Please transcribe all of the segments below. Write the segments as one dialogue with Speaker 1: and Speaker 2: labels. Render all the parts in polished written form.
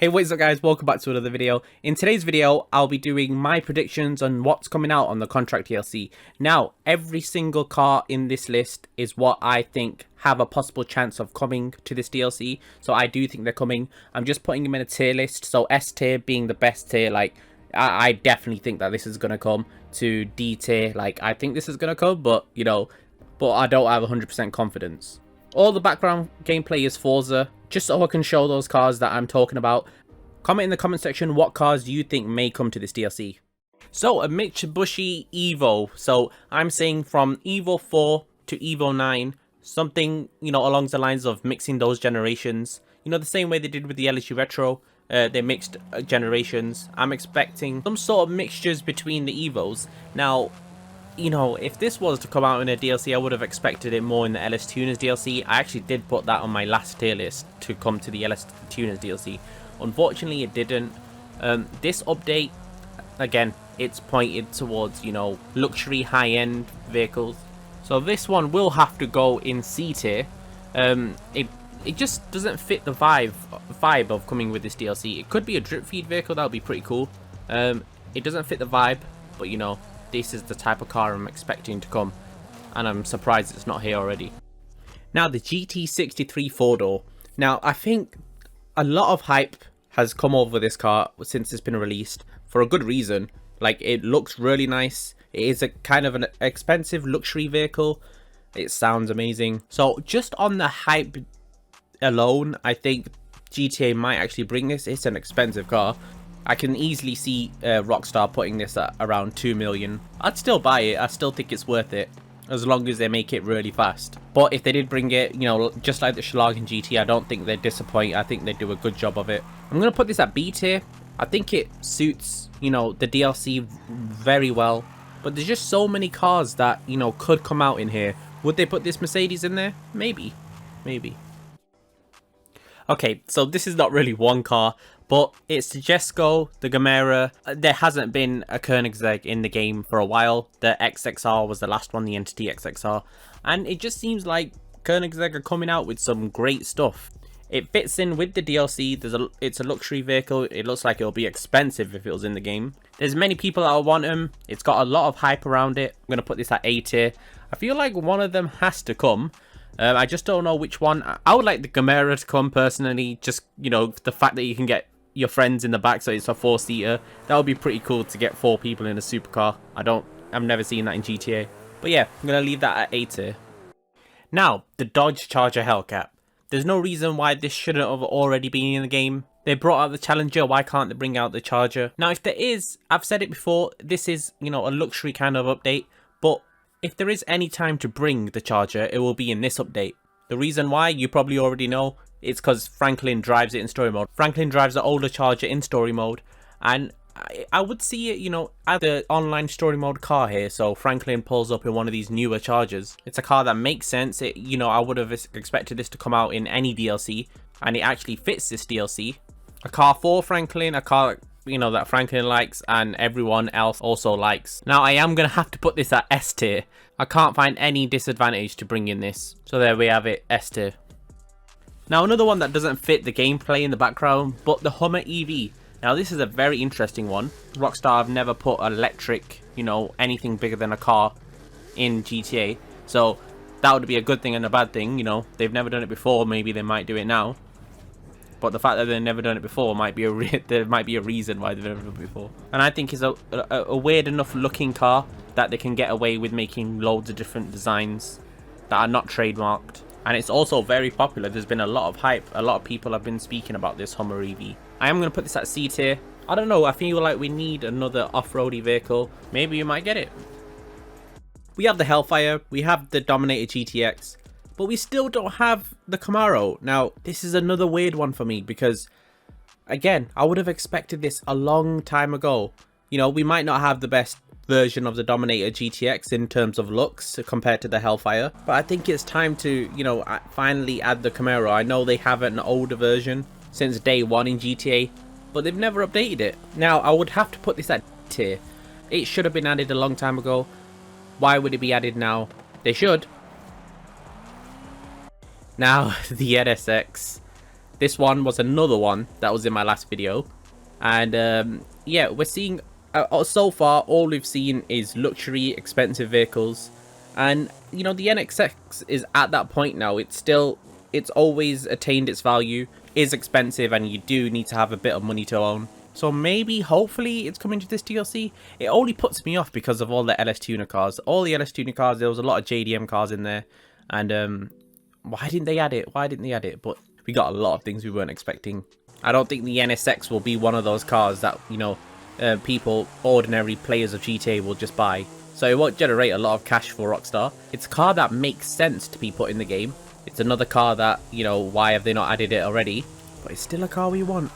Speaker 1: Hey, what's up guys, welcome back to another video. In today's video, I'll be doing my predictions on what's coming out on the Contract DLC. Now, every single car in this list is what I think have a possible chance of coming to this DLC. So I do think they're coming. I'm just putting them in a tier list. So S tier being the best tier, like I definitely think that this is going to come, to D tier, like I think this is going to come, but you know, but I don't have 100% confidence. All the background gameplay is Forza, just so I can show those cars that I'm talking about. Comment in the comment section what cars you think may come to this DLC. So, a Mitsubishi Evo. So, I'm saying from Evo 4 to Evo 9, something, you know, along the lines of mixing those generations. You know, the same way they did with the LSU Retro. They mixed generations. I'm expecting some sort of mixtures between the Evos. Now, you know, if this was to come out in a DLC, I would have expected it more in the LS Tuners DLC. I actually did put that on my last tier list to come to the LS Tuners DLC. Unfortunately, it didn't. This update, again, it's pointed towards, you know, luxury high-end vehicles. So this one will have to go in C tier. It just doesn't fit the vibe of coming with this DLC. It could be a drip feed vehicle, that would be pretty cool. It doesn't fit the vibe, but you know, this is the type of car I'm expecting to come, and I'm surprised it's not here already. Now, the Gt63 Four-Door. Now, I think a lot of hype has come over this car since it's been released, for a good reason. Like, it looks really nice. It is a kind of an expensive luxury vehicle. It sounds amazing. So just on the hype alone, I think GTA might actually bring this. It's an expensive car. I can easily see Rockstar putting this at around 2 million. I'd still buy it. I still think it's worth it, as long as they make it really fast. But if they did bring it, you know, just like the Schlagen GT, I don't think they'd disappoint. I think they do a good job of it. I'm going to put this at B tier. I think it suits, you know, the DLC very well. But there's just so many cars that, you know, could come out in here. Would they put this Mercedes in there? Maybe. Maybe. Okay, so this is not really one car, but it's the Jesko, the Camaro. There hasn't been a Koenigsegg in the game for a while. The XXR was the last one, the Entity XXR. And it just seems like Koenigsegg are coming out with some great stuff. It fits in with the DLC. It's a luxury vehicle. It looks like it'll be expensive if it was in the game. There's many people that want them. It's got a lot of hype around it. I'm going to put this at A tier. I feel like one of them has to come. I just don't know which one. I would like the Camaro to come personally. Just, you know, the fact that you can get your friends in the back, so it's a 4-seater. That would be pretty cool to get 4 people in a supercar. I've never seen that in GTA. But yeah, I'm going to leave that at A tier. Now, the Dodge Charger Hellcat. There's no reason why this shouldn't have already been in the game. They brought out the Challenger, why can't they bring out the Charger? Now, if there is, I've said it before, this is, you know, a luxury kind of update, but if there is any time to bring the Charger, it will be in this update. The reason why, you probably already know, it's because Franklin drives it in story mode. Franklin drives the older Charger in story mode, and I would see it, you know, as the online story mode car here. So Franklin pulls up in one of these newer Chargers. It's a car that makes sense. You know, I would have expected this to come out in any DLC, and it actually fits this DLC. A car for Franklin, a car, you know, that Franklin likes and everyone else also likes. Now, I am going to have to put this at S tier. I can't find any disadvantage to bring in this. So there we have it, S tier. Now, another one that doesn't fit the gameplay in the background, but the Hummer EV. Now, this is a very interesting one. Rockstar have never put electric, you know, anything bigger than a car in GTA. So that would be a good thing and a bad thing, you know. They've never done it before, maybe they might do it now. But the fact that they've never done it before might be there might be a reason why they've never done it before. And I think it's a weird enough looking car that they can get away with making loads of different designs that are not trademarked. And it's also very popular. There's been a lot of hype. A lot of people have been speaking about this Hummer EV. I am going to put this at C tier. I don't know. I feel like we need another off-roady vehicle. Maybe you might get it. We have the Hellfire. We have the Dominator GTX. But we still don't have the Camaro. Now, this is another weird one for me because, again, I would have expected this a long time ago. You know, we might not have the best version of the Dominator GTX in terms of looks compared to the Hellfire, but I think it's time to, you know, finally add the Camaro. I know they have an older version since day one in GTA, but they've never updated it. Now, I would have to put this at tier. It should have been added a long time ago. Why would it be added now? They should. Now, the NSX. This one was another one that was in my last video. And yeah, we're seeing so far all we've seen is luxury expensive vehicles. And you know, the NSX is at that point now. It's always attained its value, is expensive, and you do need to have a bit of money to own. So maybe, hopefully, it's coming to this DLC. It only puts me off because of all the LS Tuner cars. All the LS Tuner cars, there was a lot of JDM cars in there. And why didn't they add it? Why didn't they add it? But we got a lot of things we weren't expecting. I don't think the NSX will be one of those cars that, you know, people, ordinary players of GTA will just buy. So it won't generate a lot of cash for Rockstar. It's a car that makes sense to be put in the game. It's another car that, you know, why have they not added it already? But it's still a car we want.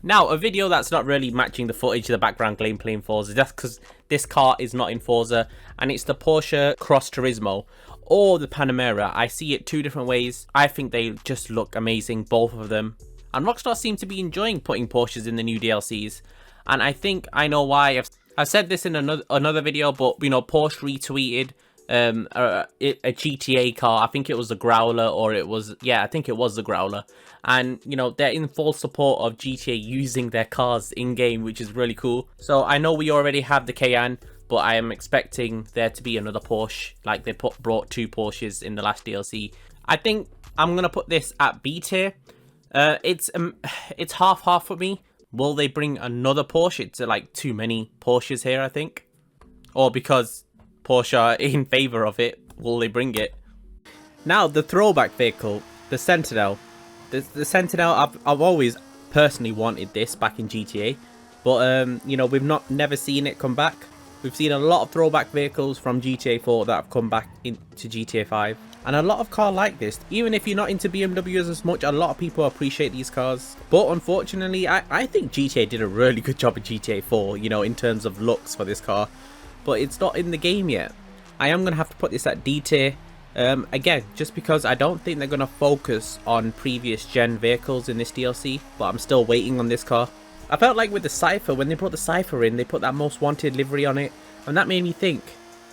Speaker 1: Now, a video that's not really matching the footage of the background gameplay in Forza, that's because this car is not in Forza, and it's the Porsche Cross Turismo or the Panamera. I see it two different ways. I think they just look amazing, both of them. And Rockstar seems to be enjoying putting Porsches in the new DLCs, and I think I know why. I've said this in another video, but you know, Porsche retweeted a GTA car. I think it was the Growler, or it was, yeah, I think it was the Growler. And you know, they're in full support of GTA using their cars in game, which is really cool. So I know we already have the Cayenne, but I am expecting there to be another Porsche, like they brought 2 Porsches in the last DLC. I think I'm gonna put this at B tier. It's half for me. Will they bring another Porsche? It's like too many Porsches here, I think. Or because Porsche are in favor of it, will they bring it? Now, the throwback vehicle, the Sentinel. The Sentinel, I've always personally wanted this back in GTA, but you know, we've never seen it come back. We've seen a lot of throwback vehicles from GTA 4 that have come back into GTA 5, and a lot of cars like this. Even if you're not into BMWs as much, a lot of people appreciate these cars. But unfortunately, I think GTA did a really good job in GTA 4, you know, in terms of looks for this car, but it's not in the game yet. I am gonna have to put this at D tier. Again, just because I don't think they're going to focus on previous gen vehicles in this DLC, but I'm still waiting on this car. I felt like with the Cypher, when they brought the Cypher in, they put that most wanted livery on it, and that made me think,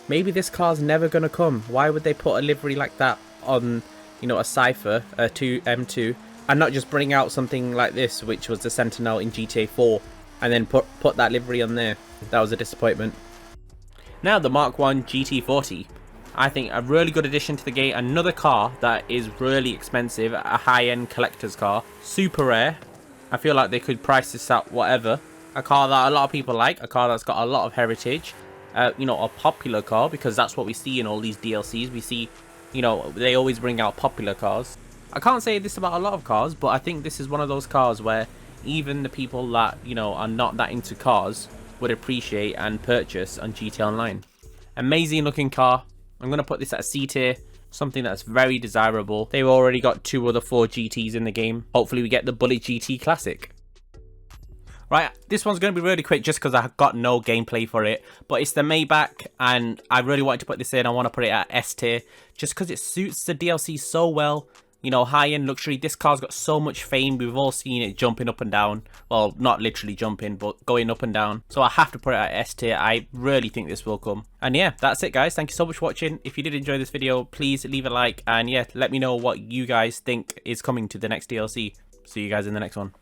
Speaker 1: maybe this car's never going to come. Why would they put a livery like that on, you know, a Cypher, a M2, and not just bring out something like this, which was the Sentinel in GTA 4, and then put that livery on there? That was a disappointment. Now, the Mark 1 GT40. I think a really good addition to the game. Another car that is really expensive, a high-end collector's car. Super rare. I feel like they could price this at whatever. A car that a lot of people like, a car that's got a lot of heritage. You know, a popular car, because that's what we see in all these DLCs. We see, you know, they always bring out popular cars. I can't say this about a lot of cars, but I think this is one of those cars where even the people that, you know, are not that into cars would appreciate and purchase on GTA Online. Amazing looking car. I'm going to put this at C tier, something that's very desirable. They've already got 2 other 4 GTs in the game. Hopefully we get the Bullet GT Classic. Right, this one's going to be really quick just because I've got no gameplay for it. But it's the Maybach, and I really wanted to put this in. I want to put it at S tier just because it suits the DLC so well. You know, high-end luxury. This car's got so much fame. We've all seen it jumping up and down. Well, not literally jumping, but going up and down. So I have to put it at S tier. I really think this will come. And yeah, that's it, guys. Thank you so much for watching. If you did enjoy this video, please leave a like. And yeah, let me know what you guys think is coming to the next DLC. See you guys in the next one.